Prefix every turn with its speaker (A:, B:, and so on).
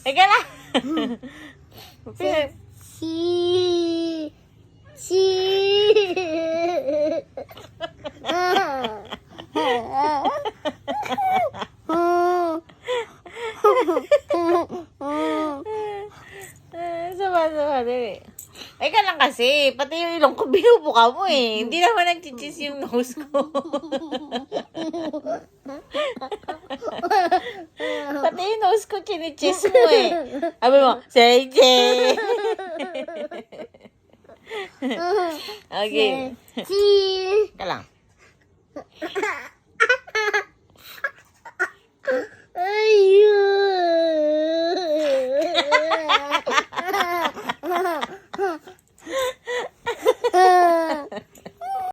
A: Eka lang. Sama, dali. Eka lang kasi, pati yung ilong ko binubuka mo eh. Hindi naman nagchichis yung nose ko. Pati yung nose ko chinichis mo eh. Sabi mo, Seje! Okay. Eka lang.
B: Ayun.